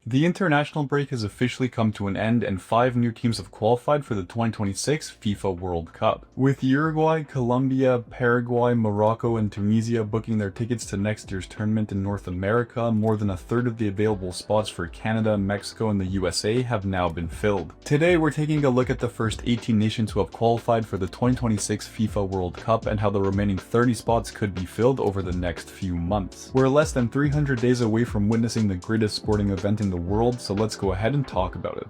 The international break has officially come to an end and 5 new teams have qualified for the 2026 FIFA World Cup. With Uruguay, Colombia, Paraguay, Morocco, and Tunisia booking their tickets to next year's tournament in North America, more than a third of the available spots for Canada, Mexico, and the USA have now been filled. Today we're taking a look at the first 18 nations who have qualified for the 2026 FIFA World Cup and how the remaining 30 spots could be filled over the next few months. We're less than 300 days away from witnessing the greatest sporting event in the world, so let's go ahead and talk about it.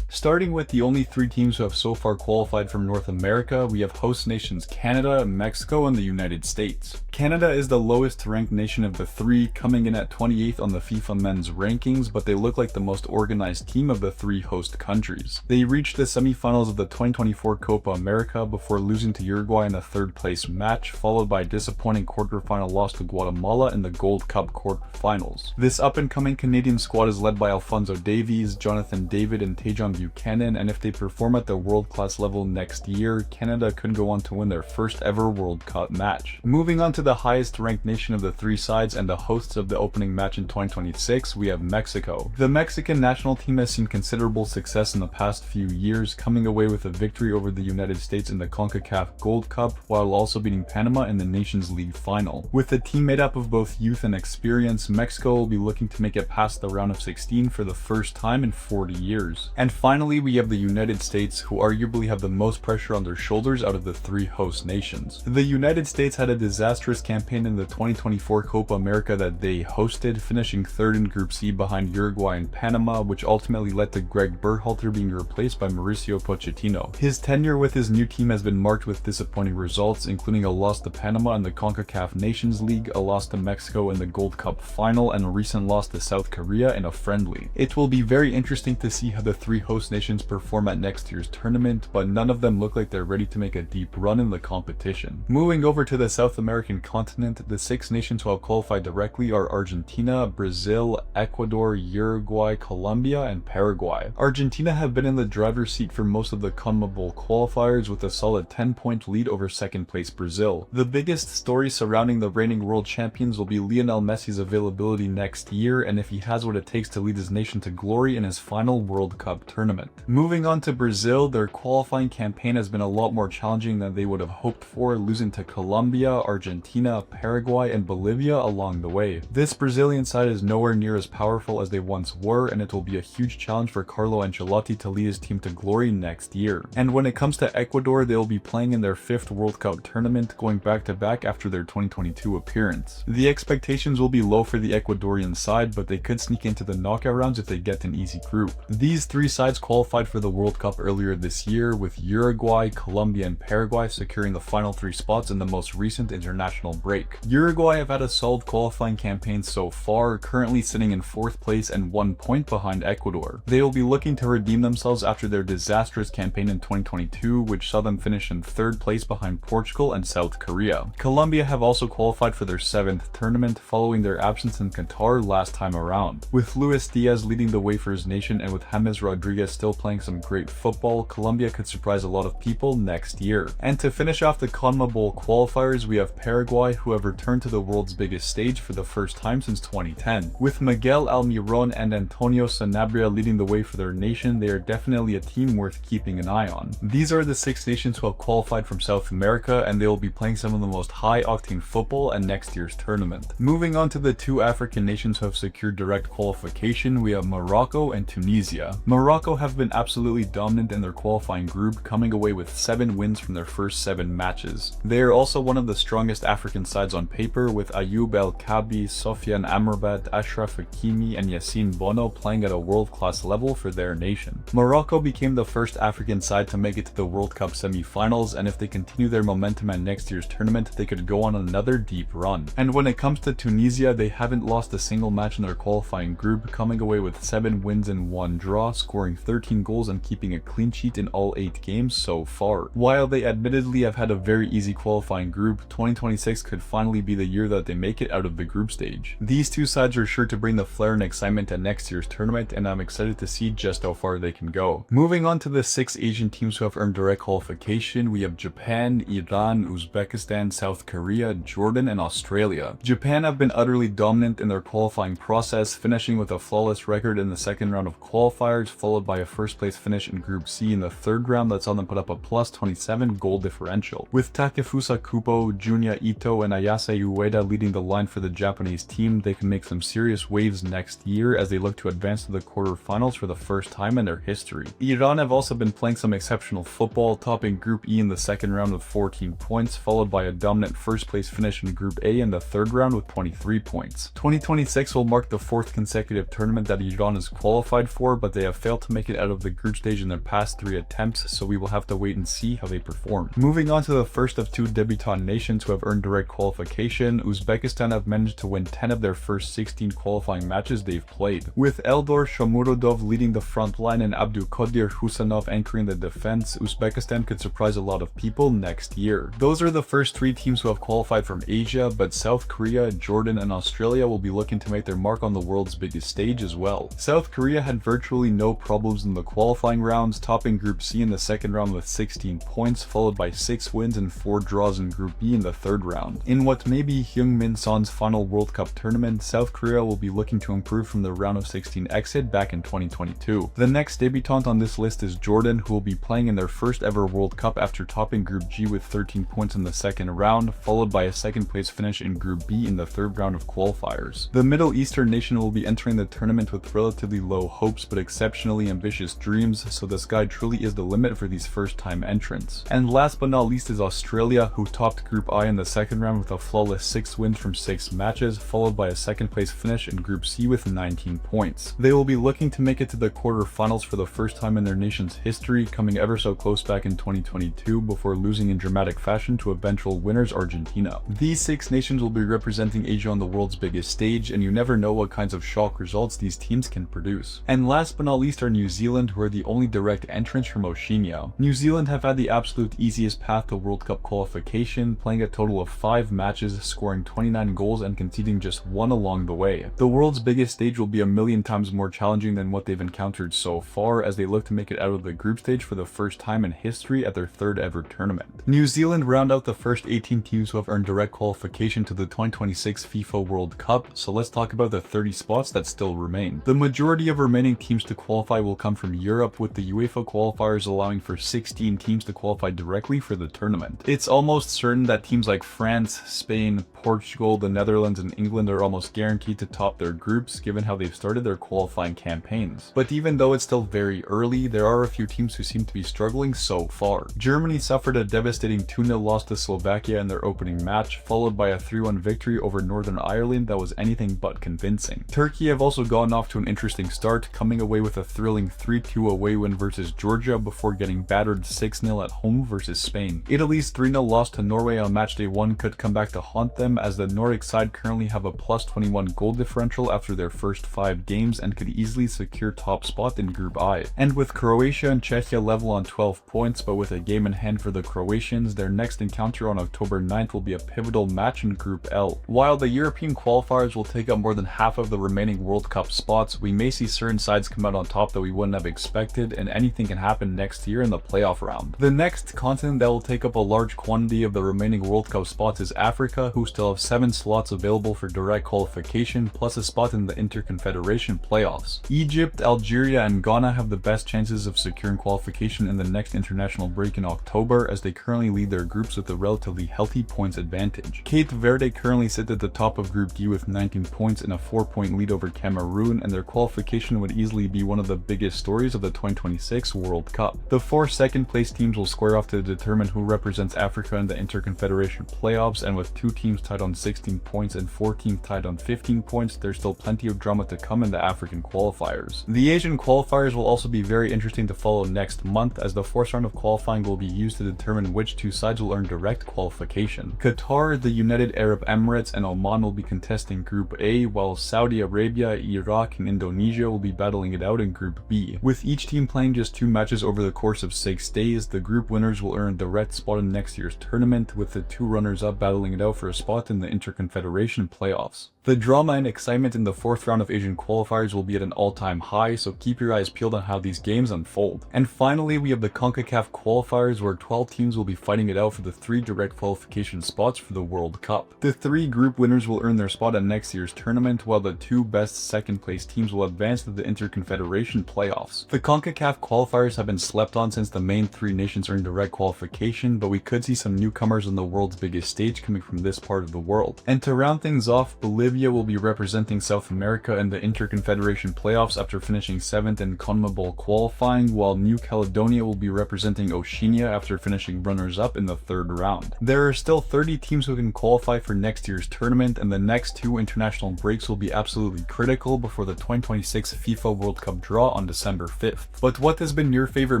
Starting with the only 3 teams who have so far qualified from North America, we have host nations Canada, Mexico, and the United States. Canada is the lowest ranked nation of the 3, coming in at 28th on the FIFA men's rankings, but they look like the most organized team of the 3 host countries. They reached the semifinals of the 2024 Copa America before losing to Uruguay in a 3rd place match, followed by a disappointing quarterfinal loss to Guatemala in the Gold Cup quarterfinals. This up-and-coming Canadian squad is led by Alphonso Davies, Jonathan David, and Tajon Buchanan, and if they perform at the world-class level next year, Canada could go on to win their first ever World Cup match. Moving on to the highest ranked nation of the 3 sides and the hosts of the opening match in 2026, we have Mexico. The Mexican national team has seen considerable success in the past few years, coming away with a victory over the United States in the CONCACAF Gold Cup, while also beating Panama in the Nations League final. With a team made up of both youth and experience, Mexico will be looking to make it past the round of 16 for the first time in 40 years. And finally, we have the United States, who arguably have the most pressure on their shoulders out of the 3 host nations. The United States had a disastrous campaign in the 2024 Copa America that they hosted, finishing 3rd in Group C behind Uruguay and Panama, which ultimately led to Greg Berhalter being replaced by Mauricio Pochettino. His tenure with his new team has been marked with disappointing results, including a loss to Panama in the CONCACAF Nations League, a loss to Mexico in the Gold Cup final, and a recent loss to South Korea in a friendly. It will be very interesting to see how the 3 host nations perform at next year's tournament, but none of them look like they're ready to make a deep run in the competition. Moving over to the South American continent, the 6 nations who have qualified directly are Argentina, Brazil, Ecuador, Uruguay, Colombia, and Paraguay. Argentina have been in the driver's seat for most of the CONMEBOL qualifiers with a solid 10-point lead over 2nd place Brazil. The biggest story surrounding the reigning world champions will be Lionel Messi's availability next year and if he has what it takes to lead his nation to glory in his final World Cup tournament. Moving on to Brazil, their qualifying campaign has been a lot more challenging than they would have hoped for, losing to Colombia, Argentina, Paraguay, and Bolivia along the way. This Brazilian side is nowhere near as powerful as they once were, and it will be a huge challenge for Carlo Ancelotti to lead his team to glory next year. And when it comes to Ecuador, they will be playing in their 5th World Cup tournament, going back-to-back after their 2022 appearance. The expectations will be low for the Ecuadorian side, but they could sneak into the knockout rounds if they get an easy group. These 3 sides qualified for the World Cup earlier this year, with Uruguay, Colombia, and Paraguay securing the final 3 spots in the most recent international break. Uruguay have had a solid qualifying campaign so far, currently sitting in 4th place and 1 point behind Ecuador. They will be looking to redeem themselves after their disastrous campaign in 2022, which saw them finish in 3rd place behind Portugal and South Korea. Colombia have also qualified for their 7th tournament, following their absence in Qatar last time around. With Luis Diaz leading the way for his nation and with James Rodriguez still playing some great football, Colombia could surprise a lot of people next year. And to finish off the CONMEBOL qualifiers, we have Paraguay, who have returned to the world's biggest stage for the first time since 2010. With Miguel Almiron and Antonio Sanabria leading the way for their nation, they are definitely a team worth keeping an eye on. These are the 6 nations who have qualified from South America, and they will be playing some of the most high-octane football at next year's tournament. Moving on to the 2 African nations who have secured direct qualification, we have Morocco and Tunisia. Morocco have been absolutely dominant in their qualifying group, coming away with 7 wins from their first 7 matches. They are also one of the strongest African sides on paper, with Ayoub El Kabi, Sofiane Amrabat, Ashraf Hakimi, and Yassine Bono playing at a world-class level for their nation. Morocco became the first African side to make it to the World Cup semi-finals, and if they continue their momentum at next year's tournament, they could go on another deep run. And when it comes to Tunisia, they haven't lost a single match in their qualifying group, coming away with 7 wins and 1 draw, scoring 13 goals and keeping a clean sheet in all 8 games so far. While they admittedly have had a very easy qualifying group, 2026 2026 could finally be the year that they make it out of the group stage. These two sides are sure to bring the flair and excitement at next year's tournament, and I'm excited to see just how far they can go. Moving on to the 6 Asian teams who have earned direct qualification, we have Japan, Iran, Uzbekistan, South Korea, Jordan, and Australia. Japan have been utterly dominant in their qualifying process, finishing with a flawless record in the second round of qualifiers, followed by a first place finish in Group C in the third round that saw them put up a plus 27 goal differential. With Takefusa Kubo, Junya Ito, and Ayase Ueda leading the line for the Japanese team, they can make some serious waves next year as they look to advance to the quarterfinals for the first time in their history. Iran have also been playing some exceptional football, topping Group E in the second round with 14 points, followed by a dominant first place finish in Group A in the third round with 23 points. 2026 will mark the 4th consecutive tournament that Iran is qualified for, but they have failed to make it out of the group stage in their past 3 attempts, so we will have to wait and see how they perform. Moving on to the first of 2 debutant nations who have earned direct qualification, Uzbekistan have managed to win 10 of their first 16 qualifying matches they've played. With Eldor Shomurodov leading the front line and Abdulkadir Husanov anchoring the defense, Uzbekistan could surprise a lot of people next year. Those are the first 3 teams who have qualified from Asia, but South Korea, Jordan, and Australia will be looking to make their mark on the world's biggest stage as well. South Korea had virtually no problems in the qualifying rounds, topping Group C in the second round with 16 points, followed by 6 wins and 4 draws in Group B in the third round. In what may be Heung-min Son's final World Cup tournament, South Korea will be looking to improve from the round of 16 exit back in 2022. The next debutant on this list is Jordan, who will be playing in their first ever World Cup after topping Group G with 13 points in the second round, followed by a second place finish in Group B in the third round of qualifiers. The Middle Eastern nation will be entering the tournament with relatively low hopes but exceptionally ambitious dreams, so the sky truly is the limit for these first time entrants. And last but not least is Australia, who topped Group I in the second round with a flawless 6 wins from 6 matches, followed by a second place finish in Group C with 19 points. They will be looking to make it to the quarterfinals for the first time in their nation's history, coming ever so close back in 2022 before losing in dramatic fashion to eventual winners Argentina. These 6 nations will be representing Asia on the world's biggest stage, and you never know what kinds of shock results these teams can produce. And last but not least are New Zealand, who are the only direct entrants from Oceania. New Zealand have had the absolute easiest path to World Cup qualification, playing a total of 5 matches, scoring 29 goals and conceding just 1 along the way. The world's biggest stage will be a million times more challenging than what they've encountered so far as they look to make it out of the group stage for the first time in history at their 3rd ever tournament. New Zealand round out the first 18 teams who have earned direct qualification to the 2026 FIFA World Cup, so let's talk about the 30 spots that still remain. The majority of remaining teams to qualify will come from Europe, with the UEFA qualifiers allowing for 16 teams to qualify directly for the tournament. It's almost certain that teams like France, Spain, Portugal, the Netherlands, and England are almost guaranteed to top their groups given how they've started their qualifying campaigns. But even though it's still very early, there are a few teams who seem to be struggling so far. Germany suffered a devastating 2-0 loss to Slovakia in their opening match, followed by a 3-1 victory over Northern Ireland that was anything but convincing. Turkey have also gotten off to an interesting start, coming away with a thrilling 3-2 away win versus Georgia before getting battered 6-0 at home versus Spain. Italy's 3-0 loss to Norway on matchday 1 could come back to haunt them, as the Nordic side currently have a plus 21 goal differential after their first 5 games and could easily secure top spot in Group I. And with Croatia and Czechia level on 12 points but with a game in hand for the Croatians, their next encounter on October 9th will be a pivotal match in Group L. While the European qualifiers will take up more than half of the remaining World Cup spots, we may see certain sides come out on top that we wouldn't have expected, and anything can happen next year in the playoff round. The next continent that will take up a large quantity of the remaining World Cup spots is Africa, who still have 7 slots available for direct qualification plus a spot in the Interconfederation playoffs. Egypt, Algeria, and Ghana have the best chances of securing qualification in the next international break in October, as they currently lead their groups with a relatively healthy points advantage. Cape Verde currently sit at the top of Group D with 19 points and a 4-point lead over Cameroon, and their qualification would easily be one of the biggest stories of the 2026 World Cup. The 4 second-place teams will square off to determine who represents Africa in the Interconfederation playoffs, and with 2 teams tied on 16 points and 4 teams tied on 15 points, there's still plenty of drama to come in the African qualifiers. The Asian qualifiers will also be very interesting to follow next month, as the 4th round of qualifying will be used to determine which 2 sides will earn direct qualification. Qatar, the United Arab Emirates, and Oman will be contesting Group A, while Saudi Arabia, Iraq, and Indonesia will be battling it out in Group B. With each team playing just 2 matches over the course of 6 days, the group winners will earn a direct spot in next year's tournament, with the 2 runners runners-up battling it out for a spot in the Interconfederation playoffs. The drama and excitement in the 4th round of Asian Qualifiers will be at an all-time high, so keep your eyes peeled on how these games unfold. And finally, we have the CONCACAF Qualifiers, where 12 teams will be fighting it out for the 3 direct qualification spots for the World Cup. The 3 group winners will earn their spot at next year's tournament, while the 2 best second-place teams will advance to the Interconfederation playoffs. The CONCACAF Qualifiers have been slept on since the main 3 nations earned direct qualification, but we could see some newcomers on the world's biggest stage coming from this part of the world. And to round things off, Bolivia will be representing South America in the Interconfederation playoffs after finishing 7th in CONMEBOL qualifying, while New Caledonia will be representing Oceania after finishing runners-up in the 3rd round. There are still 30 teams who can qualify for next year's tournament, and the next 2 international breaks will be absolutely critical before the 2026 FIFA World Cup draw on December 5th. But what has been your favorite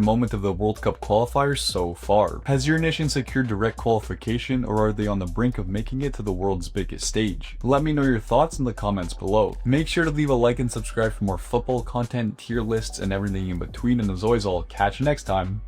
moment of the World Cup qualifiers so far? Has your nation secured direct qualification, or are they on the brink of making it to the world's biggest stage? Let me know your thoughts in the comments below. Make sure to leave a like and subscribe for more football content, tier lists, and everything in between, and as always, I'll catch you next time.